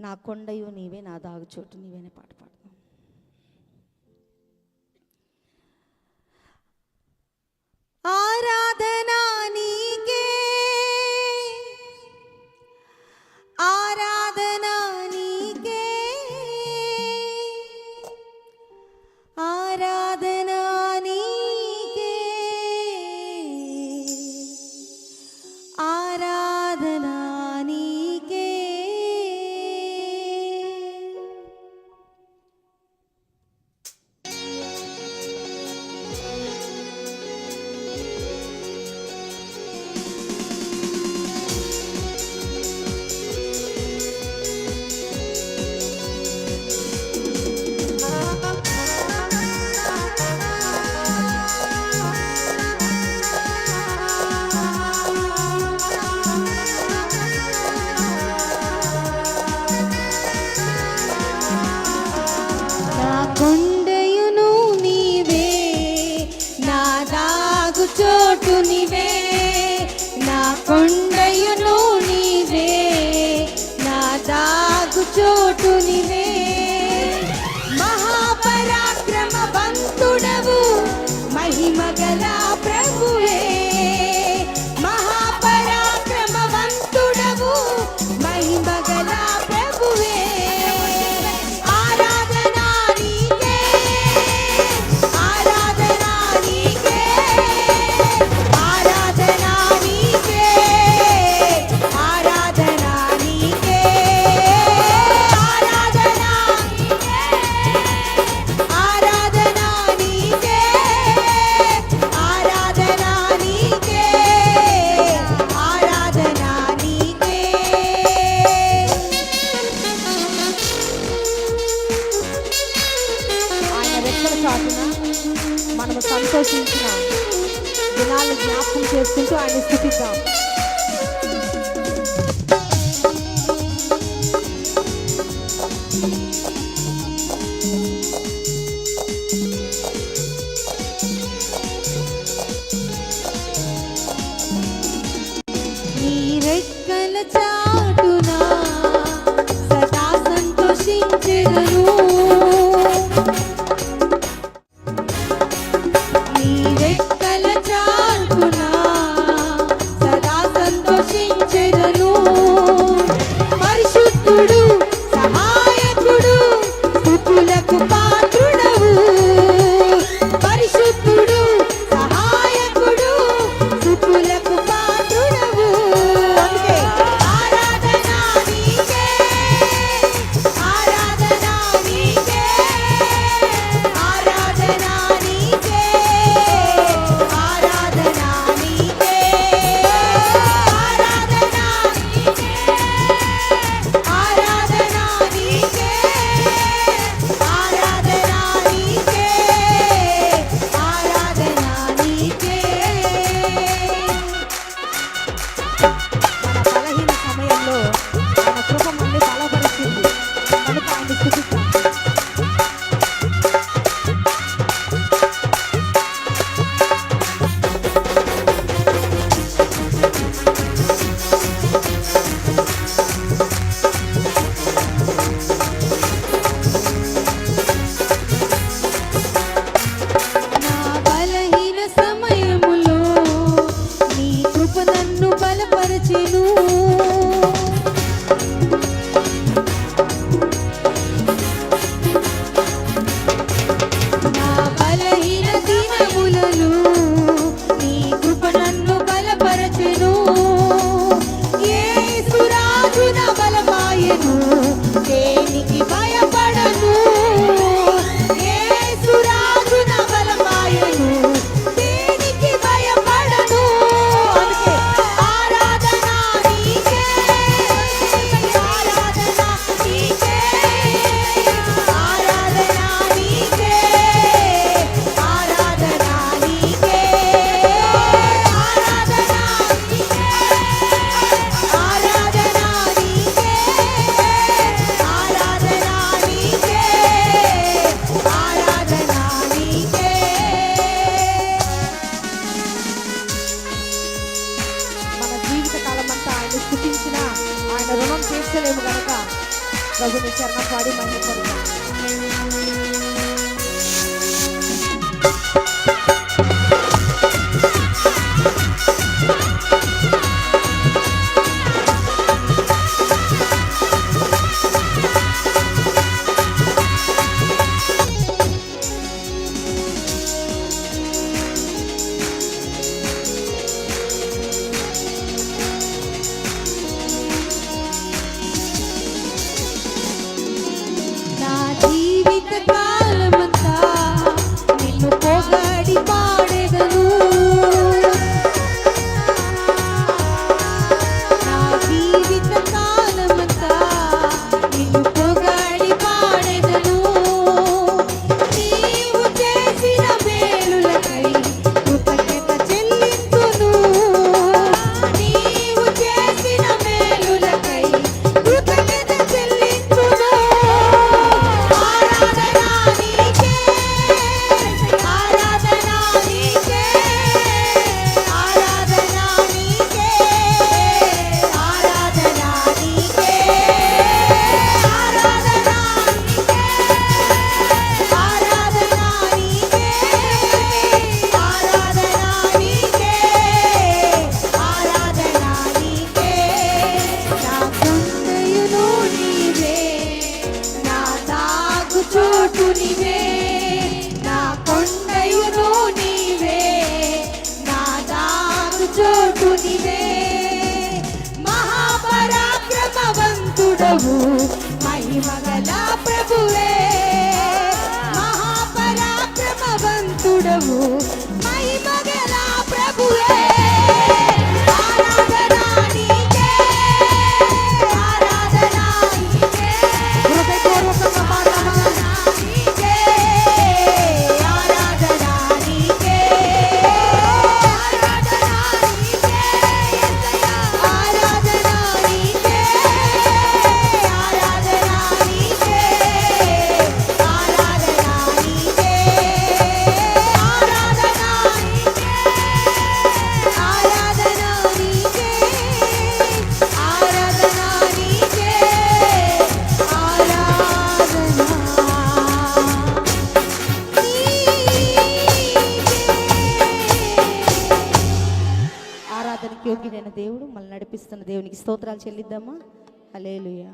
నా కొండయు నీవే, నా దాగుచోటు నీవే అనే పాట పాడుతున్నాం. ఆరాధనా నీకే, ఆరాధనా నీకే, ఆరాధనా నీకే, ఆరాధనా నీకే. కొండయును నీవే, నా దాగుచోటు నీవే, నా కొండయును నీవే, నా దాగుచోటు నీవే. మహాపరాక్రమవంతుడవు, మహిమగల ప్రభువే, మహాపరాక్రమవంతుడవు, మహిమగల ప్రభువే. మనము సంతోషించిన దినాలను జ్ఞాపకం చేసుకుంటూ ఆయన స్తుతిద్దాం. నీ రెక్కల చాటున సదా సంతోషించెదను, స్థుతించినా ఆయన రుణం తీర్చలేము కనుక ప్రభుని చరణం పాడి మహిమపడతాం. మహాపరాక్రమవంతుడవు మహిమగల ప్రభువే, మహాపరాక్రమవంతుడవు మహిమగల ప్రభువే. ఆరాధనా నీకే, ఆరాధనా నీకే, హృదయపూర్వకంగా ఆరాధనా నీకే, ఆరాధనా నీకే, ఆరాధనా నీకే, ఆరాధనా నీకే, ఆరాధనా నీకే, ఆరాధనా నీకే, ఆరాధనా నీకే, ఆరాధనా నీకే, ఆరాధనా నీకే, ఆరాధనకి యోగ్యుడైన దేవుడు మనల్ని నడిపిస్తున్న దేవునికి స్తోత్రాలు చెల్లిద్దామా. హల్లెలూయా.